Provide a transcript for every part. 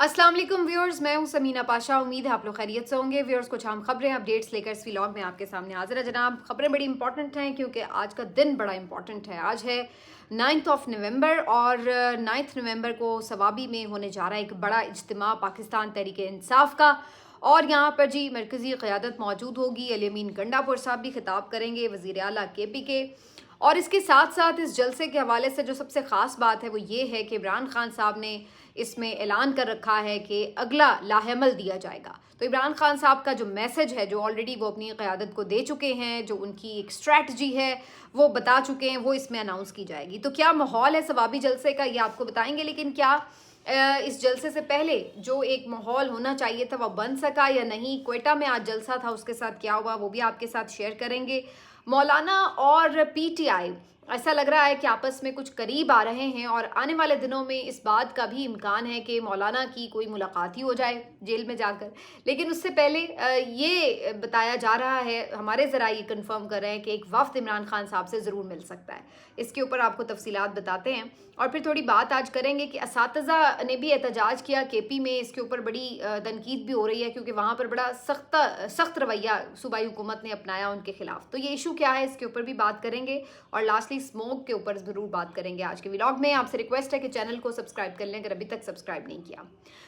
अस्सलाम वालेकुम व्यूअर्स, मैं हूं समीना पाशा। उम्मीद है आप लोग खैरियत से होंगे। व्यूअर्स, कुछ अहम खबरें अपडेट्स लेकर इस व्लॉग में आपके सामने हाजिर है जनाब। खबरें बड़ी इंपॉर्टेंट हैं क्योंकि आज का दिन बड़ा इंपॉर्टेंट है। आज है 9 नवंबर और 9 नवंबर को सवाबी में होने जा रहा है एक बड़ा इज्तिमा पाकिस्तान तहरीक इंसाफ का। और यहाँ पर जी मरकज़ी क़यादत मौजूद होगी। अली अमीन गंडापुर साहब भी खिताब करेंगे, वज़ीर आला KP के। और इसके साथ साथ इस जलसे के हवाले से जो सबसे ख़ास बात है वो ये है कि इमरान खान साहब ने इसमें ऐलान कर रखा है कि अगला लाहेमल दिया जाएगा। तो इमरान खान साहब का जो मैसेज है, जो ऑलरेडी वो अपनी क़यादत को दे चुके हैं, जो उनकी एक स्ट्रैटजी है वो बता चुके हैं, वो इसमें अनाउंस की जाएगी। तो क्या माहौल है सवाबी जलसे का, ये आपको बताएंगे। लेकिन क्या इस जलसे से पहले जो एक माहौल होना चाहिए था वो बन सका या नहीं? क्वेटा में आज जलसा था, उसके साथ क्या हुआ वो भी आपके साथ शेयर करेंगे। मौलाना और PTI ऐसा लग रहा है कि आपस में कुछ करीब आ रहे हैं और आने वाले दिनों में इस बात का भी इम्कान है कि मौलाना की कोई मुलाकात ही हो जाए जेल में जाकर। लेकिन उससे पहले ये बताया जा रहा है, हमारे ज़रा ये कंफर्म कर रहे हैं कि एक वफ़द इमरान खान साहब से ज़रूर मिल सकता है। इसके ऊपर आपको तफसीलात बताते हैं और फिर थोड़ी बात आज करेंगे कि असातिज़ा ने भी एहतजाज किया KP में। इसके ऊपर बड़ी तनकीद भी हो रही है क्योंकि वहाँ पर बड़ा सख्त रवैया सूबाई हुकूमत ने अपनाया उनके खिलाफ। तो ये इशू क्या है, इसके ऊपर भी बात करेंगे। और लास्टली स्मोक के ऊपर ज़रूर बात करेंगे आज के व्लॉग में। आपसे रिक्वेस्ट है कि चैनल को सब्सक्राइब कर लें अगर अभी तक सब्सक्राइब नहीं किया।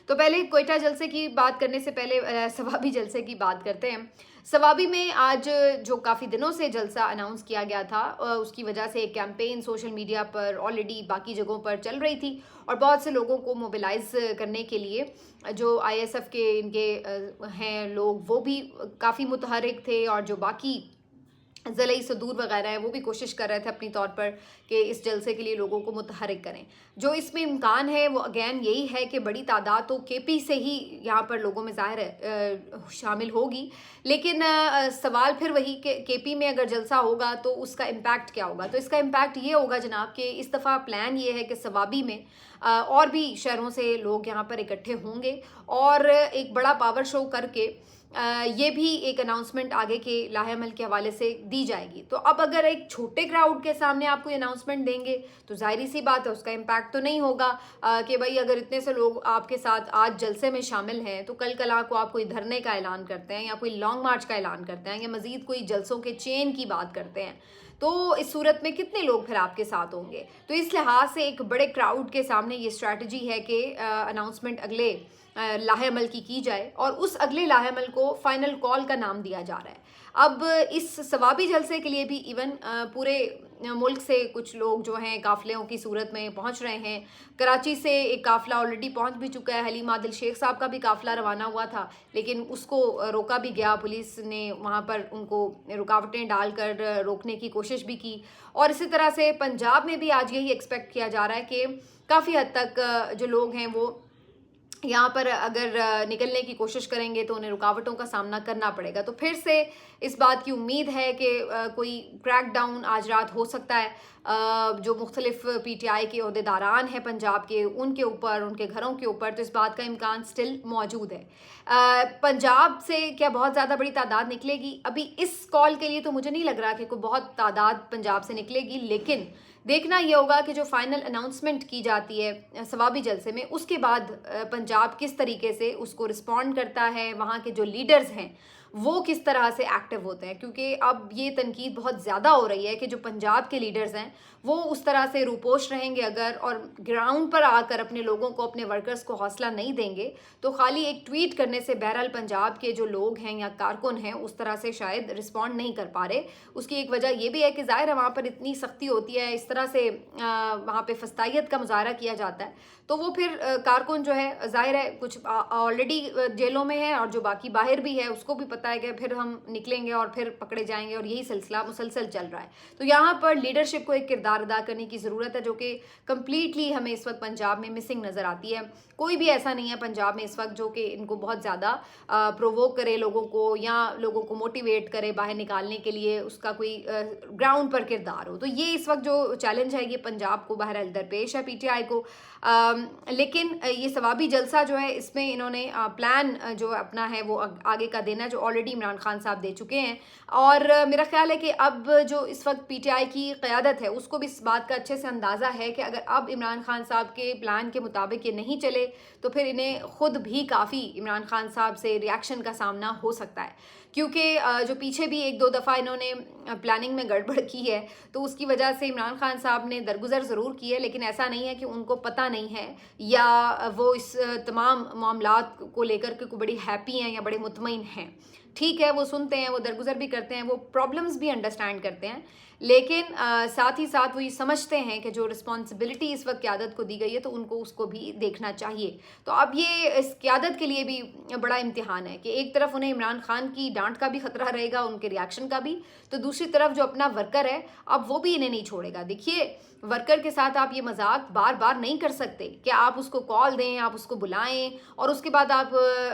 तो पहले क्वेटा जलसे की बात करने से पहले सवाबी जलसे की बात करते हैं। सवाबी में आज जो काफ़ी दिनों से जलसा अनाउंस किया गया था, उसकी वजह से एक कैंपेन सोशल मीडिया पर ऑलरेडी बाकी जगहों पर चल रही थी और बहुत से लोगों को मोबिलाइज करने के लिए जो ISF के इनके हैं लोग, वो भी काफ़ी मुतहरिक थे और जो बाकी ज़लई सदूर वगैरह है वो भी कोशिश कर रहे थे अपनी तौर पर कि इस जलसे के लिए लोगों को मुतहरिक करें। जो इसमें इम्कान है वो अगेन यही है कि बड़ी तादाद तो KP से ही यहाँ पर लोगों में ज़ाहिर है शामिल होगी। लेकिन सवाल फिर वही कि KP में अगर जलसा होगा तो उसका इम्पैक्ट क्या होगा। तो इसका इम्पैक्ट ये होगा जनाब कि इस दफ़ा प्लान ये है कि सवाबी में और भी शहरों से लोग यहाँ पर इकट्ठे होंगे और एक बड़ा पावर शो करके ये भी एक अनाउंसमेंट आगे के लाहेमल के हवाले से दी जाएगी। तो अब अगर एक छोटे क्राउड के सामने आप कोई अनाउंसमेंट देंगे तो जाहिर सी बात है उसका इम्पैक्ट तो नहीं होगा कि भाई अगर इतने से लोग आपके साथ आज जलसे में शामिल हैं तो कल कला को आप कोई धरने का ऐलान करते हैं या कोई लॉन्ग मार्च का ऐलान करते हैं या मज़ीद कोई जलसों के चेन की बात करते हैं, तो इस सूरत में कितने लोग फिर आपके साथ होंगे। तो इस लिहाज से एक बड़े क्राउड के सामने ये स्ट्रैटेजी है कि अनाउंसमेंट अगले लाहेमल की जाए और उस अगले लाहेमल को फाइनल कॉल का नाम दिया जा रहा है। अब इस सवाबी जलसे के लिए भी इवन पूरे मुल्क से कुछ लोग जो हैं काफ़िलों की सूरत में पहुंच रहे हैं। कराची से एक काफ़िला ऑलरेडी पहुंच भी चुका है। हलीम आदिल शेख साहब का भी काफ़िला रवाना हुआ था लेकिन उसको रोका भी गया, पुलिस ने वहां पर उनको रुकावटें डालकर रोकने की कोशिश भी की। और इसी तरह से पंजाब में भी आज यही एक्सपेक्ट किया जा रहा है कि काफ़ी हद तक जो लोग हैं वो यहाँ पर अगर निकलने की कोशिश करेंगे तो उन्हें रुकावटों का सामना करना पड़ेगा। तो फिर से इस बात की उम्मीद है कि कोई क्रैक डाउन आज रात हो सकता है जो मुख्तलिफ PTI के अहदेदारान हैं पंजाब के, उनके ऊपर, उनके घरों के ऊपर। तो इस बात का इम्कान स्टिल मौजूद है। पंजाब से क्या बहुत ज़्यादा बड़ी तादाद निकलेगी? अभी इस कॉल के लिए तो मुझे नहीं लग रहा कि कोई बहुत तादाद पंजाब से निकलेगी, लेकिन देखना ये होगा कि जो फाइनल अनाउंसमेंट की जाती है सवाबी जलसे में, उसके बाद पंजाब किस तरीके से उसको रिस्पॉन्ड करता है, वहाँ के जो लीडर्स हैं वो किस तरह से एक्टिव होते हैं। क्योंकि अब ये तनकीद बहुत ज़्यादा हो रही है कि जो पंजाब के लीडर्स हैं वो उस तरह से रूपोश रहेंगे अगर, और ग्राउंड पर आकर अपने लोगों को, अपने वर्कर्स को हौसला नहीं देंगे तो खाली एक ट्वीट करने से बहरहाल पंजाब के जो लोग हैं या कारकुन हैं उस तरह से शायद रिस्पॉन्ड नहीं कर पा रहे। उसकी एक वजह यह भी है कि ज़ाहिर है वहाँ पर इतनी सख्ती होती है, इस तरह से वहाँ पे फस्तायत का मुजाहरा किया जाता है, तो वो फिर कारकुन जो है ज़ाहिर है कुछ ऑलरेडी जेलों में है और जो बाकी बाहर भी है उसको भी पता है कि फिर हम निकलेंगे और फिर पकड़े जाएंगे और यही सिलसिला मुसलसल चल रहा है। तो यहाँ पर लीडरशिप को एक किरदार अदा करने की ज़रूरत है जो कि कम्प्लीटली हमें इस वक्त पंजाब में मिसिंग नज़र आती है। कोई भी ऐसा नहीं है पंजाब में इस वक्त जो कि इनको बहुत ज़्यादा प्रोवोक करे लोगों को या लोगों को मोटिवेट करे बाहर निकालने के लिए, उसका कोई ग्राउंड पर किरदार हो। तो ये इस वक्त जो चैलेंज है ये पंजाब को बहरहाल दरपेश है PTI को। लेकिन ये सवाबी जलसा जो है इसमें इन्होंने प्लान जो अपना है वो आगे का देना, जो ऑलरेडी इमरान खान साहब दे चुके हैं। और मेरा ख्याल है कि अब जो इस वक्त PTI की क़यादत है उसको भी इस बात का अच्छे से अंदाज़ा है कि अगर अब इमरान खान साहब के प्लान के मुताबिक ये नहीं चले तो फिर इन्हें ख़ुद भी काफ़ी इमरान खान साहब से रिएक्शन का सामना हो सकता है, क्योंकि जो पीछे भी एक दो दफ़ा इन्होंने प्लानिंग में गड़बड़ की है तो उसकी वजह से इमरान खान साहब ने दरगुजर ज़रूर की है, लेकिन ऐसा नहीं है कि उनको पता नहीं है या वो इस तमाम मामलात को लेकर के बड़ी हैप्पी हैं या बड़े मुतमईन हैं। ठीक है, वो सुनते हैं, वो दरगुजर भी करते हैं, वो प्रॉब्लम्स भी अंडरस्टैंड करते हैं, लेकिन साथ ही साथ वो ये समझते हैं कि जो रिस्पॉन्सिबिलिटी इस वक्त क़यादत को दी गई है तो उनको उसको भी देखना चाहिए। तो अब ये इस क़यादत के लिए भी बड़ा इम्तिहान है कि एक तरफ उन्हें इमरान खान की डांट का भी ख़तरा रहेगा, उनके रिएक्शन का भी, तो दूसरी तरफ जो अपना वर्कर है अब वो भी इन्हें नहीं छोड़ेगा। देखिए, वर्कर के साथ आप ये मजाक बार बार नहीं कर सकते कि आप उसको कॉल दें, आप उसको बुलाएं और उसके बाद आप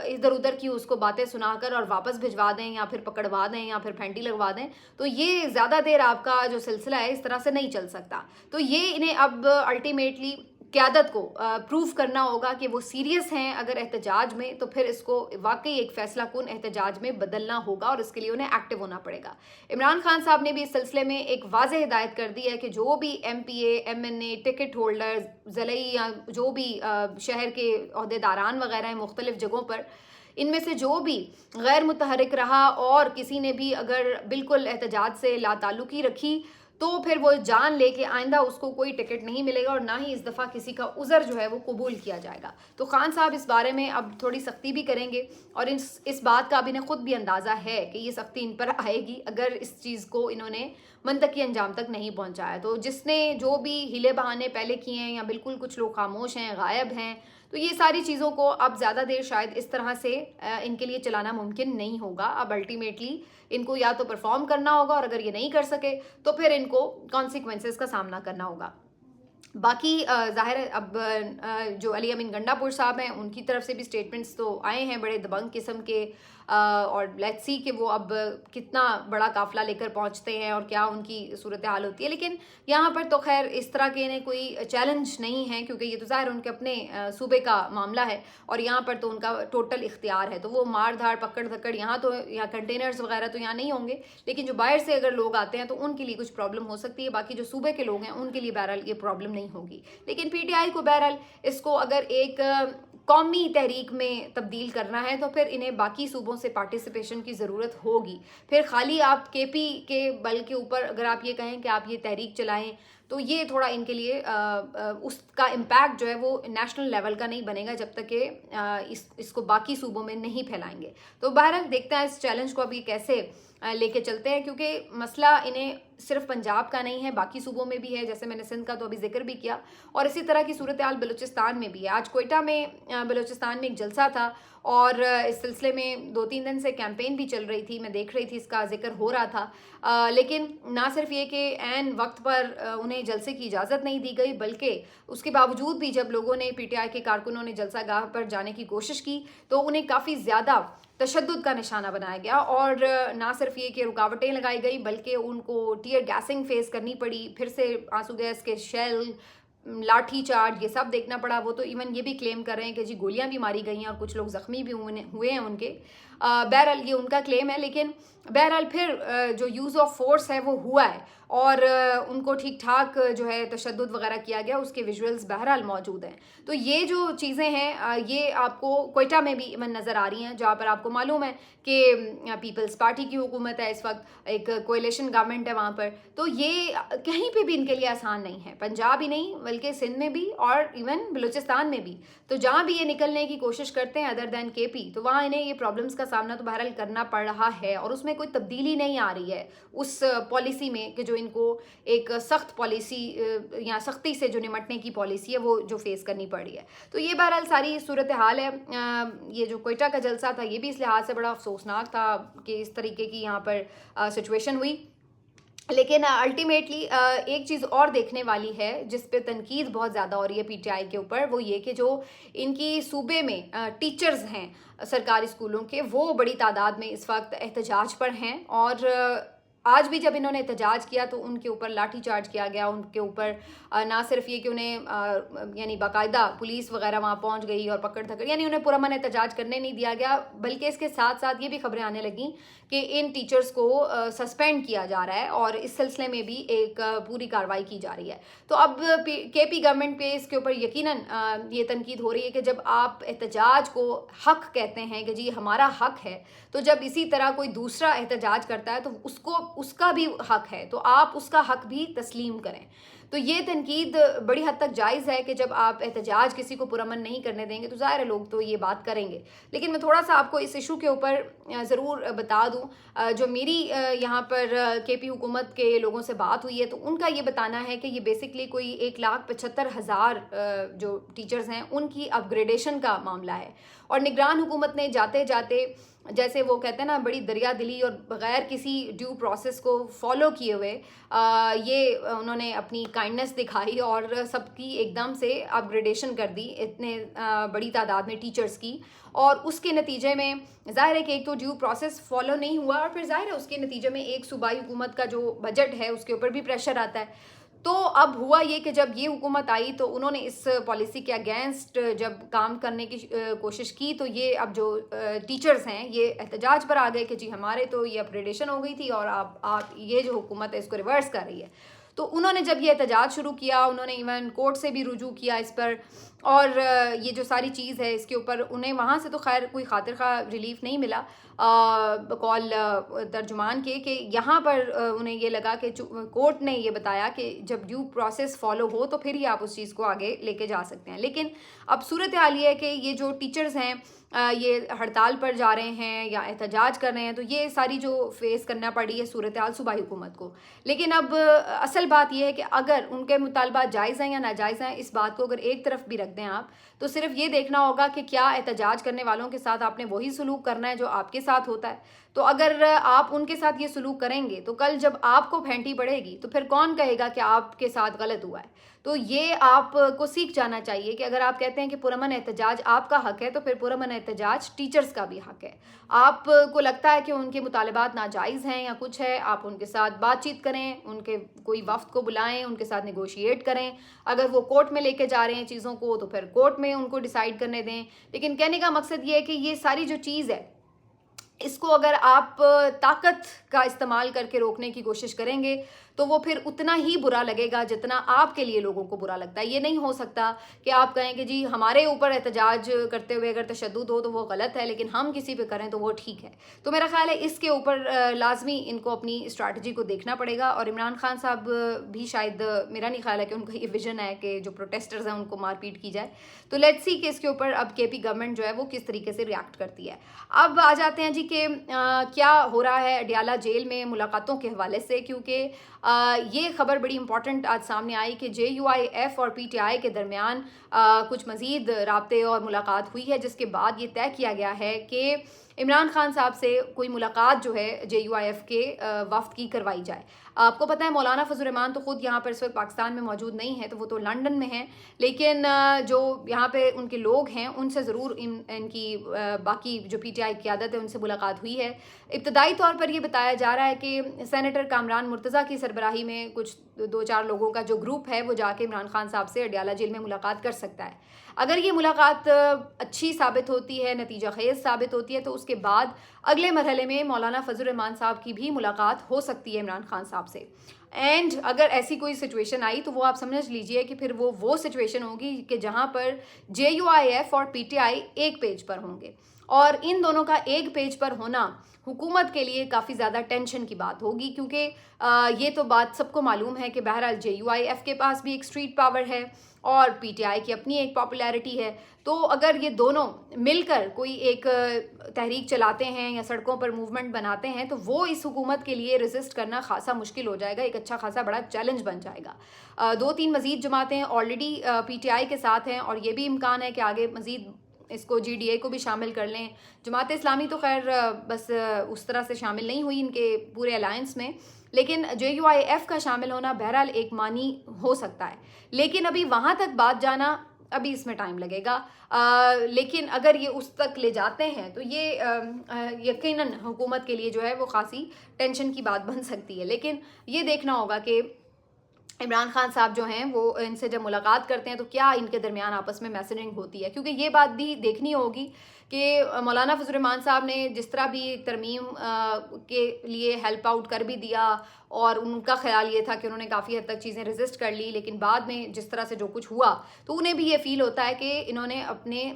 इधर उधर की उसको बातें सुनाकर और वापस भिजवा दें या फिर पकड़वा दें या फिर फेंटी लगवा दें। तो ये ज़्यादा देर आपका जो सिलसिला है इस तरह से नहीं चल सकता। तो ये इन्हें अब अल्टीमेटली क़यादत को प्रूव करना होगा कि वो सीरियस हैं अगर एहतजाज में, तो फिर इसको वाकई एक फ़ैसला कुन एहतजाज में बदलना होगा और इसके लिए उन्हें एक्टिव होना पड़ेगा। इमरान खान साहब ने भी इस सिलसिले में एक वाज़ेह हिदायत कर दी है कि जो भी MPA, MNA, टिकट होल्डर, ज़लई या जो भी शहर के ओहदेदारान वगैरह हैं मुख्तलिफ़ जगहों पर, इनमें से जो भी गैर मुतहरिक रहा और किसी ने भी अगर बिल्कुल एहतजाज से लाताल्लुकी रखी तो फिर वो जान ले कि आइंदा उसको कोई टिकट नहीं मिलेगा और ना ही इस दफ़ा किसी का उज़र जो है वो कबूल किया जाएगा। तो खान साहब इस बारे में अब थोड़ी सख्ती भी करेंगे और इस बात का अब इन्हें ख़ुद भी अंदाज़ा है कि ये सख्ती इन पर आएगी अगर इस चीज़ को इन्होंने मंतकी अंजाम तक नहीं पहुंचाया। तो जिसने जो भी हिले बहाने पहले किए हैं या बिल्कुल कुछ लोग खामोश हैं, गायब हैं, तो ये सारी चीज़ों को अब ज़्यादा देर शायद इस तरह से इनके लिए चलाना मुमकिन नहीं होगा। अब अल्टीमेटली इनको या तो परफॉर्म करना होगा और अगर ये नहीं कर सके तो फिर इनको कॉन्सिक्वेंसेस का सामना करना होगा। बाकी ज़ाहिर है अब जो अली अमीन गंडापुर साहब हैं उनकी तरफ से भी स्टेटमेंट्स तो आए हैं बड़े दबंग किस्म के, और लेट्स सी कि वो अब कितना बड़ा काफ़िला लेकर पहुंचते हैं और क्या उनकी सूरत हाल होती है। लेकिन यहाँ पर तो खैर इस तरह के इन्हें कोई चैलेंज नहीं है क्योंकि ये तो ज़ाहिर उनके अपने सूबे का मामला है और यहाँ पर तो उनका टोटल इख्तियार है। तो वो मार धाड़ पकड़ धकड़ यहाँ तो यहाँ कंटेनर्स वगैरह तो यहाँ नहीं होंगे, लेकिन जो बाहर से अगर लोग आते हैं तो उनके लिए कुछ प्रॉब्लम हो सकती है। बाकी जो सूबे के लोग हैं उनके लिए बहरहाल ये प्रॉब्लम नहीं होगी। लेकिन PTI को बहरहाल इसको अगर एक कौमी तहरीक में तब्दील करना है तो फिर इन्हें बाकी सूबों से पार्टिसिपेशन की ज़रूरत होगी। फिर खाली आप KP के बल के ऊपर अगर आप ये कहें कि आप ये तहरीक चलाएं तो ये थोड़ा इनके लिए उसका इम्पैक्ट जो है वो नेशनल लेवल का नहीं बनेगा जब तक कि इसको बाकी सूबों में नहीं फैलाएंगे। तो बहरहाल देखते हैं इस चैलेंज को अभी कैसे लेके चलते हैं, क्योंकि मसला इन्हें सिर्फ पंजाब का नहीं है, बाकी सूबों में भी है, जैसे मैंने सिंध का तो अभी जिक्र भी किया, और इसी तरह की सूरत हाल बलूचिस्तान में भी है। आज कोयटा में बलूचिस्तान में एक जलसा था और इस सिलसिले में 2-3 दिन से कैंपेन भी चल रही थी, मैं देख रही थी, इसका जिक्र हो रहा था। लेकिन ना सिर्फ ये कि ऐन वक्त पर उन्हें जलसे की इजाज़त नहीं दी गई, बल्कि उसके बावजूद भी जब लोगों ने PTI के कारकुनों ने जलसा गाह पर जाने की कोशिश की तो उन्हें काफ़ी ज़्यादा तशद्दुद का निशाना बनाया गया और ना सिर्फ ये कि रुकावटें लगाई गई बल्कि उनको टीयर गैसिंग फेस करनी पड़ी, फिर से आंसू गैस के शेल, लाठी चार्ज, ये सब देखना पड़ा। वो तो इवन ये भी क्लेम कर रहे हैं कि जी गोलियां भी मारी गई हैं और कुछ लोग ज़ख्मी भी हुए हैं उनके। बहरहाल ये उनका क्लेम है, लेकिन बहरहाल फिर जो यूज़ ऑफ फोर्स है वो हुआ है और उनको ठीक ठाक जो है तशद्दुद वगैरह किया गया, उसके विजुअल्स बहरहाल मौजूद हैं। तो ये जो चीज़ें हैं ये आपको कोयटा में भी इवन नज़र आ रही हैं, जहाँ पर आपको मालूम है कि पीपल्स पार्टी की हुकूमत है इस वक्त, एक कोएलिशन गवर्नमेंट है वहाँ पर। तो ये कहीं पे भी इनके लिए आसान नहीं है, पंजाब ही नहीं बल्कि सिंध में भी और इवन बलूचिस्तान में भी। तो जहाँ भी ये निकलने की कोशिश करते हैं अदर दैन KP, तो वहाँ इन्हें ये प्रॉब्लम्स का सामना तो बहरहाल करना पड़ रहा है और उसमें कोई तब्दीली नहीं आ रही है उस पॉलिसी में कि जो इनको एक सख्त पॉलिसी या सख्ती से जो निमटने की पॉलिसी है वो जो फेस करनी पड़ रही है। तो ये बहरहाल सारी सूरत हाल है। ये जो कोयटा का जलसा था ये भी इस लिहाज से बड़ा अफसोसनाक था कि इस तरीके की यहाँ पर सिचुएशन हुई। लेकिन अल्टीमेटली एक चीज़ और देखने वाली है जिस पे तनकीद बहुत ज़्यादा हो रही है PTI के ऊपर, वो ये कि जो इनकी सूबे में टीचर्स हैं सरकारी स्कूलों के, वो बड़ी तादाद में इस वक्त एहतजाज पर हैं और آج بھی جب انہوں نے احتجاج کیا تو ان کے اوپر لاٹھی چارج کیا گیا، ان کے اوپر نہ صرف یہ کہ انہیں یعنی باقاعدہ پولیس وغیرہ وہاں پہنچ گئی اور پکڑ دھکڑ، یعنی انہیں پرامن احتجاج کرنے نہیں دیا گیا، بلکہ اس کے ساتھ ساتھ یہ بھی خبریں آنے لگیں کہ ان ٹیچرز کو سسپینڈ کیا جا رہا ہے اور اس سلسلے میں بھی ایک پوری کارروائی کی جا رہی ہے۔ تو اب کے پی گورنمنٹ پہ اس کے اوپر یقیناً یہ تنقید ہو رہی ہے کہ جب آپ احتجاج کو حق کہتے ہیں کہ جی ہمارا حق ہے، تو جب اسی طرح کوئی دوسرا احتجاج کرتا ہے تو اس کا بھی حق ہے، تو آپ اس کا حق بھی تسلیم کریں۔ تو یہ تنقید بڑی حد تک جائز ہے کہ جب آپ احتجاج کسی کو پرامن نہیں کرنے دیں گے تو ظاہر ہے لوگ تو یہ بات کریں گے۔ لیکن میں تھوڑا سا آپ کو اس ایشو کے اوپر ضرور بتا دوں، جو میری یہاں پر کے پی حکومت کے لوگوں سے بات ہوئی ہے تو ان کا یہ بتانا ہے کہ یہ بیسکلی کوئی 1,75,000 جو ٹیچرز ہیں ان کی اپ گریڈیشن کا معاملہ ہے، اور نگران حکومت نے جاتے جاتے جیسے وہ کہتے ہیں نا بڑی دریا دلی اور بغیر کسی ڈیو پروسیس کو فالو کیے ہوئے یہ انہوں نے اپنی کائنڈنس دکھائی اور سب کی ایک دم سے اپ گریڈیشن کر دی اتنے بڑی تعداد میں ٹیچرز کی، اور اس کے نتیجے میں ظاہر ہے کہ ایک تو ڈیو پروسیس فالو نہیں ہوا، اور پھر ظاہر ہے اس کے نتیجے میں ایک صوبائی حکومت کا جو بجٹ ہے اس کے اوپر بھی پریشر آتا ہے۔ تو اب ہوا یہ کہ جب یہ حکومت آئی تو انہوں نے اس پالیسی کے اگینسٹ جب کام کرنے کی کوشش کی تو یہ اب جو ٹیچرز ہیں یہ احتجاج پر آ گئے کہ جی ہمارے تو یہ اپگریڈیشن ہو گئی تھی اور آپ یہ جو حکومت ہے اس کو ریورس کر رہی ہے۔ تو انہوں نے جب یہ احتجاج شروع کیا، انہوں نے ایون کورٹ سے بھی رجوع کیا اس پر، اور یہ جو ساری چیز ہے اس کے اوپر انہیں وہاں سے تو خیر کوئی خاطر خواہ ریلیف نہیں ملا بقول ترجمان کے، کہ یہاں پر انہیں یہ لگا کہ کورٹ نے یہ بتایا کہ جب ڈیو پروسیس فالو ہو تو پھر ہی آپ اس چیز کو آگے لے کے جا سکتے ہیں۔ لیکن اب صورتحال یہ ہے کہ یہ جو ٹیچرز ہیں یہ ہڑتال پر جا رہے ہیں یا احتجاج کر رہے ہیں، تو یہ ساری جو فیس کرنا پڑی ہے صورتحال صوبائی حکومت کو۔ لیکن اب اصل بات یہ ہے کہ اگر ان کے مطالبات جائز ہیں یا ناجائز ہیں، اس بات کو اگر ایک طرف بھی رکھ دیں آپ، تو صرف یہ دیکھنا ہوگا کہ کیا احتجاج کرنے والوں کے ساتھ آپ نے وہی سلوک کرنا ہے جو آپ کے ساتھ ہوتا ہے۔ تو اگر آپ ان کے ساتھ یہ سلوک کریں گے تو کل جب آپ کو پھینٹی پڑے گی تو پھر کون کہے گا کہ آپ کے ساتھ غلط ہوا ہے؟ تو یہ آپ کو سیکھ جانا چاہیے کہ اگر آپ کہتے ہیں کہ پرامن احتجاج آپ کا حق ہے تو پھر پرامن احتجاج ٹیچرز کا بھی حق ہے۔ آپ کو لگتا ہے کہ ان کے مطالبات ناجائز ہیں یا کچھ ہے، آپ ان کے ساتھ بات چیت کریں، ان کے کوئی وفد کو بلائیں، ان کے ساتھ نیگوشیٹ کریں، اگر وہ کورٹ میں لے کے جا رہے ہیں چیزوں کو تو پھر کورٹ میں ان کو ڈیسائیڈ کرنے دیں۔ لیکن کہنے کا مقصد یہ ہے کہ یہ ساری جو چیز ہے اس کو اگر آپ طاقت کا استعمال کر کے روکنے کی کوشش کریں گے تو وہ پھر اتنا ہی برا لگے گا جتنا آپ کے لیے لوگوں کو برا لگتا ہے۔ یہ نہیں ہو سکتا کہ آپ کہیں کہ جی ہمارے اوپر احتجاج کرتے ہوئے اگر تشدد ہو تو وہ غلط ہے، لیکن ہم کسی پہ کریں تو وہ ٹھیک ہے۔ تو میرا خیال ہے اس کے اوپر لازمی ان کو اپنی اسٹریٹجی کو دیکھنا پڑے گا، اور عمران خان صاحب بھی شاید، میرا نہیں خیال ہے کہ ان کا یہ ویژن ہے کہ جو پروٹیسٹرز ہیں ان کو مار پیٹ کی جائے۔ تو لیٹس سی کہ اس کے اوپر اب کے پی گورنمنٹ جو ہے وہ کس طریقے سے ریاکٹ کرتی ہے۔ اب آ جاتے ہیں جی کہ کیا ہو رہا ہے اڈیالہ جیل میں ملاقاتوں کے حوالے سے، کیونکہ یہ خبر بڑی امپورٹنٹ آج سامنے آئی کہ JUIF اور PTI کے درمیان کچھ مزید رابطے اور ملاقات ہوئی ہے، جس کے بعد یہ طے کیا گیا ہے کہ عمران خان صاحب سے کوئی ملاقات جو ہے JUIF کے وفد کی کروائی جائے۔ آپ کو پتہ ہے مولانا فضل الرحمان تو خود یہاں پر اس وقت پاکستان میں موجود نہیں ہے، تو وہ تو لنڈن میں ہیں، لیکن جو یہاں پہ ان کے لوگ ہیں ان سے ضرور ان کی باقی جو PTI قیادت ہے ان سے ملاقات ہوئی ہے۔ ابتدائی طور پر یہ بتایا جا رہا ہے کہ سینیٹر کامران مرتضیٰ کی سربراہی میں کچھ 2-4 لوگوں کا جو گروپ ہے وہ جا کے عمران خان صاحب سے اڈیالہ جیل میں ملاقات کر سکتا ہے۔ اگر یہ ملاقات اچھی ثابت ہوتی ہے، نتیجہ خیز ثابت ہوتی ہے، تو اس کے بعد اگلے مرحلے میں مولانا فضل الرحمان صاحب کی بھی ملاقات ہو سکتی ہے عمران خان صاحب سے۔ اینڈ اگر ایسی کوئی سچویشن آئی تو وہ آپ سمجھ لیجئے کہ پھر وہ سچویشن ہوگی کہ جہاں پر JUIF اور PTI ایک پیج پر ہوں گے، اور ان دونوں کا ایک پیج پر ہونا حکومت کے لیے کافی زیادہ ٹینشن کی بات ہوگی، کیونکہ یہ تو بات سب کو معلوم ہے کہ بہرحال JUIF کے پاس بھی ایک اسٹریٹ پاور ہے اور PTI کی اپنی ایک پاپولیرٹی ہے۔ تو اگر یہ دونوں مل کر کوئی ایک تحریک چلاتے ہیں یا سڑکوں پر موومنٹ بناتے ہیں تو وہ اس حکومت کے لیے ریزسٹ کرنا خاصا مشکل ہو جائے گا، ایک اچھا خاصا بڑا چیلنج بن جائے گا۔ 2-3 مزید جماعتیں آلریڈی PTI کے ساتھ ہیں، اور یہ بھی امکان ہے کہ آگے مزید اس کو GDA کو بھی شامل کر لیں۔ جماعت اسلامی تو خیر بس اس طرح سے شامل نہیں ہوئی ان کے پورے الائنس میں، لیکن JUIF کا شامل ہونا بہرحال ایک معنی ہو سکتا ہے۔ لیکن ابھی وہاں تک بات جانا ابھی اس میں ٹائم لگے گا، لیکن اگر یہ اس تک لے جاتے ہیں تو یہ یقیناً حکومت کے لیے جو ہے وہ خاصی ٹینشن کی بات بن سکتی ہے. لیکن یہ دیکھنا ہوگا کہ عمران خان صاحب جو ہیں وہ ان سے جب ملاقات کرتے ہیں تو کیا ان کے درمیان آپس میں میسنجنگ ہوتی ہے، کیونکہ یہ بات بھی دیکھنی ہوگی کہ مولانا فضل الرحمان صاحب نے جس طرح بھی ترمیم کے لیے ہیلپ آؤٹ کر بھی دیا، اور ان کا خیال یہ تھا کہ انہوں نے کافی حد تک چیزیں ریزسٹ کر لی، لیکن بعد میں جس طرح سے جو کچھ ہوا تو انہیں بھی یہ فیل ہوتا ہے کہ انہوں نے اپنے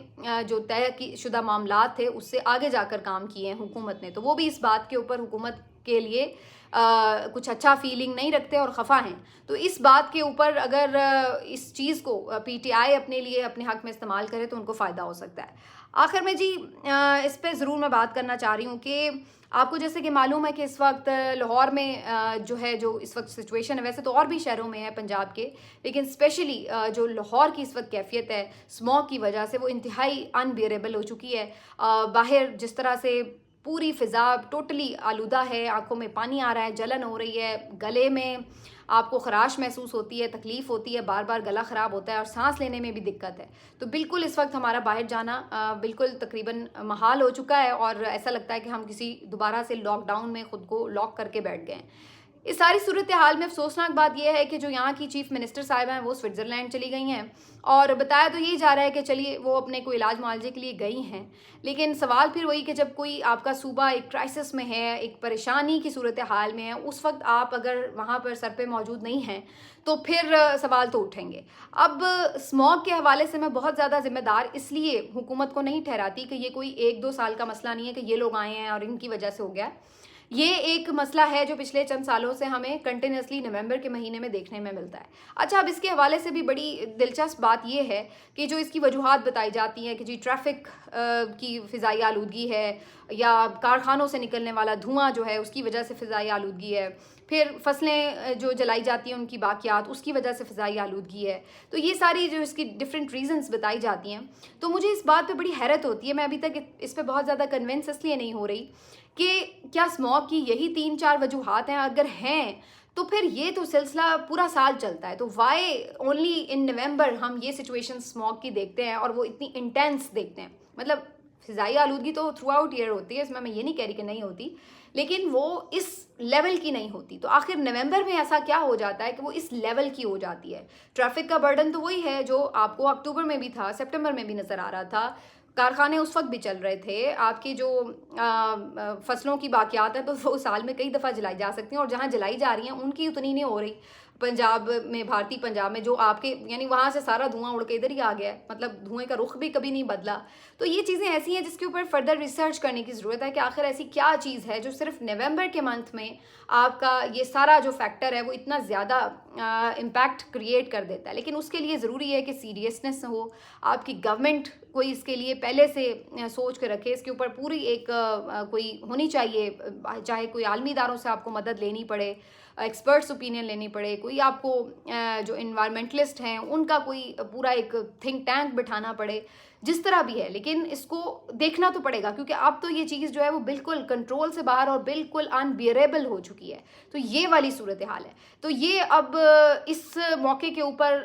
جو طے شدہ معاملات تھے اس سے آگے جا کر کام کیے ہیں حکومت نے، تو وہ بھی اس بات کے اوپر حکومت کے لیے کچھ اچھا فیلنگ نہیں رکھتے اور خفا ہیں. تو اس بات کے اوپر اگر اس چیز کو پی ٹی آئی اپنے لیے اپنے حق میں استعمال کرے تو ان کو فائدہ ہو سکتا ہے. آخر میں جی اس پہ ضرور میں بات کرنا چاہ رہی ہوں کہ آپ کو جیسے کہ معلوم ہے کہ اس وقت لاہور میں جو اس وقت سچویشن ہے، ویسے تو اور بھی شہروں میں ہے پنجاب کے، لیکن اسپیشلی جو لاہور کی اس وقت کیفیت ہے اسموگ کی وجہ سے وہ انتہائی انبیئریبل ہو چکی ہے. باہر جس طرح سے پوری فضا ٹوٹلی آلودہ ہے، آنکھوں میں پانی آ رہا ہے، جلن ہو رہی ہے، گلے میں آپ کو خراش محسوس ہوتی ہے، تکلیف ہوتی ہے، بار بار گلا خراب ہوتا ہے اور سانس لینے میں بھی دقت ہے. تو بالکل اس وقت ہمارا باہر جانا بالکل تقریباً محال ہو چکا ہے، اور ایسا لگتا ہے کہ ہم کسی دوبارہ سے لاک ڈاؤن میں خود کو لاک کر کے بیٹھ گئے ہیں. اس ساری صورتحال میں افسوسناک بات یہ ہے کہ جو یہاں کی چیف منسٹر صاحبہ ہیں وہ سوئٹزرلینڈ چلی گئی ہیں، اور بتایا تو یہی جا رہا ہے کہ چلیے وہ اپنے کوئی علاج معالجے کے لیے گئی ہیں، لیکن سوال پھر وہی کہ جب کوئی آپ کا صوبہ ایک کرائسس میں ہے، ایک پریشانی کی صورتحال میں ہے، اس وقت آپ اگر وہاں پر سر پہ موجود نہیں ہیں تو پھر سوال تو اٹھیں گے. اب اسموگ کے حوالے سے میں بہت زیادہ ذمہ دار اس لیے حکومت کو نہیں ٹھہراتی کہ یہ کوئی 1-2 سال کا مسئلہ نہیں ہے کہ یہ لوگ آئے ہیں اور ان کی وجہ سے ہو گیا. یہ ایک مسئلہ ہے جو پچھلے چند سالوں سے ہمیں کنٹینیوسلی نومبر کے مہینے میں دیکھنے میں ملتا ہے. اچھا، اب اس کے حوالے سے بھی بڑی دلچسپ بات یہ ہے کہ جو اس کی وجوہات بتائی جاتی ہیں کہ جی ٹریفک کی فضائی آلودگی ہے، یا کارخانوں سے نکلنے والا دھواں جو ہے اس کی وجہ سے فضائی آلودگی ہے، پھر فصلیں جو جلائی جاتی ہیں ان کی باقیات اس کی وجہ سے فضائی آلودگی ہے، تو یہ ساری جو اس کی ڈفرینٹ ریزنز بتائی جاتی ہیں. تو مجھے اس بات پہ بڑی حیرت ہوتی ہے، میں ابھی تک اس پہ بہت زیادہ کنونس اس لیے نہیں ہو رہی کہ کیا اسموگ کی یہی 3-4 وجوہات ہیں. اگر ہیں تو پھر یہ تو سلسلہ پورا سال چلتا ہے، تو وائی اونلی ان نومبر ہم یہ سچویشن اسموگ کی دیکھتے ہیں اور وہ اتنی انٹینس دیکھتے ہیں. مطلب فضائی آلودگی تو تھرو آؤٹ ایئر ہوتی ہے، اس میں یہ نہیں کہہ رہی کہ نہیں ہوتی، لیکن وہ اس لیول کی نہیں ہوتی. تو آخر نومبر میں ایسا کیا ہو جاتا ہے کہ وہ اس لیول کی ہو جاتی ہے؟ ٹریفک کا برڈن تو وہی ہے جو آپ کو اکتوبر میں بھی تھا، سپٹمبر میں بھی نظر آ رہا تھا، کارخانے اس وقت بھی چل رہے تھے. آپ کی جو فصلوں کی باقیات ہیں تو وہ سال میں کئی دفعہ جلائی جا سکتی ہیں، اور جہاں جلائی جا رہی ہیں ان کی اتنی نہیں ہو رہی. پنجاب میں، بھارتی پنجاب میں جو آپ کے یعنی وہاں سے سارا دھواں اڑ کے ادھر ہی آ گیا ہے، مطلب دھوئیں کا رخ بھی کبھی نہیں بدلا. تو یہ چیزیں ایسی ہیں جس کے اوپر فردر ریسرچ کرنے کی ضرورت ہے کہ آخر ایسی کیا چیز ہے جو صرف نومبر کے منتھ میں آپ کا یہ سارا جو فیکٹر ہے وہ اتنا زیادہ امپیکٹ کریٹ کر دیتا ہے. لیکن اس کے لیے ضروری ہے کہ سیریسنس ہو، آپ کی گورنمنٹ کوئی اس کے لیے پہلے سے سوچ کے رکھے، اس کے اوپر پوری ایک کوئی ہونی چاہیے، چاہے کوئی عالمی اداروں سے آپ کو مدد لینی پڑے، ایکسپرٹس اوپینین لینی پڑے، کوئی آپ کو جو انوائرمنٹلسٹ ہیں ان کا کوئی پورا ایک تھنک ٹینک بٹھانا پڑے، جس طرح بھی ہے. لیکن اس کو دیکھنا تو پڑے گا کیونکہ اب تو یہ چیز جو ہے وہ بالکل کنٹرول سے باہر اور بالکل انبیئریبل ہو چکی ہے. تو یہ والی صورتحال ہے. تو یہ اب اس موقع کے اوپر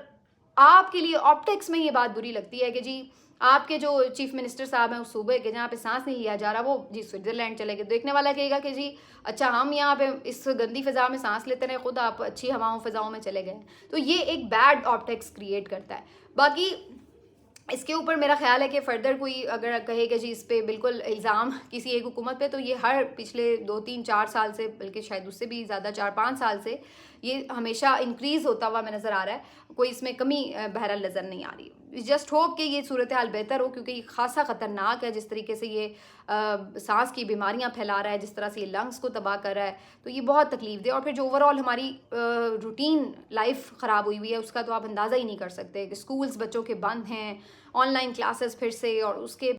آپ کے لیے آپٹکس میں یہ بات بری لگتی ہے کہ جی آپ کے جو چیف منسٹر صاحب ہیں اس صوبے کے جہاں پہ سانس نہیں لیا جا رہا وہ جی سوئٹزرلینڈ چلے گئے. دیکھنے والا کہے گا کہ جی اچھا ہم یہاں پہ اس گندی فضا میں سانس لیتے رہے، خود آپ اچھی فضاؤں میں چلے گئے. تو یہ ایک بیڈ آپٹکس کریٹ کرتا ہے. باقی اس کے اوپر میرا خیال ہے کہ فردر کوئی اگر کہے کہ جی اس پہ بالکل الزام کسی ایک حکومت پہ، تو یہ ہر پچھلے 2-3-4 سال سے، بلکہ شاید اس سے بھی زیادہ 4-5 سال سے یہ ہمیشہ انکریز ہوتا ہوا میں نظر آ رہا ہے. کوئی اس میں کمی بہرحال نظر نہیں آ رہی. جسٹ ہوپ کہ یہ صورتحال بہتر ہو، کیونکہ یہ خاصا خطرناک ہے جس طریقے سے یہ سانس کی بیماریاں پھیلا رہا ہے، جس طرح سے یہ لنگس کو تباہ کر رہا ہے. تو یہ بہت تکلیف دہ، اور پھر جو اوور آل ہماری روٹین لائف خراب ہوئی ہوئی ہے اس کا تو آپ اندازہ ہی نہیں کر سکتے کہ اسکولز بچوں کے بند ہیں، آن لائن کلاسز پھر سے، اور اس کے